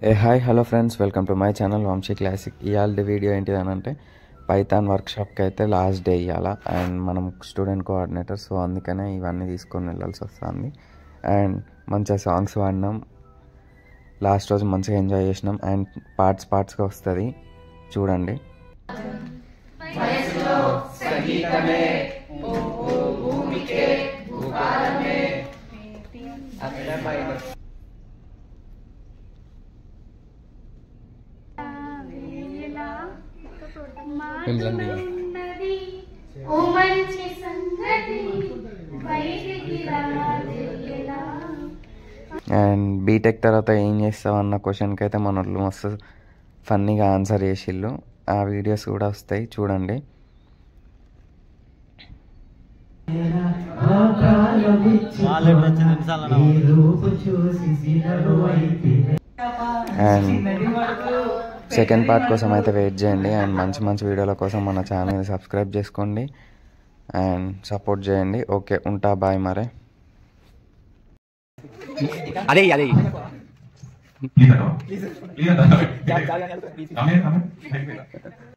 A hi hello friends, welcome to my channel Vamsi classic. ఇవాళ video ఏంటిదనంటే Python వర్క్షాప్కి అయితే లాస్ట్ డే ఇవ్వాల. అండ్ మనం స్టూడెంట్ కోఆర్డినేటర్, సో అందుకనే ఇవన్నీ తీసుకొని వెళ్ళాల్సి వస్తుంది. అండ్ మంచిగా సాంగ్స్ పాడినాం, లాస్ట్ రోజు మంచిగా ఎంజాయ్ చేసినాం. అండ్ పార్ట్స్గా వస్తుంది చూడండి. అండ్ బీటెక్ తర్వాత ఏం చేస్తావు అన్న క్వశ్చన్కి అయితే మన వాళ్ళు మస్తు ఫన్నీగా ఆన్సర్ చేసిళ్ళు. ఆ వీడియోస్ కూడా వస్తాయి చూడండి. అండ్ సెకండ్ పార్ట్ కోసం అయితే వెయిట్ చేయండి. అండ్ మంచి మంచి వీడియోల కోసం మన ఛానల్ సబ్స్క్రైబ్ చేసుకోండి అండ్ సపోర్ట్ చేయండి. ఓకే, ఉంటా, బాయ్. మరే అదే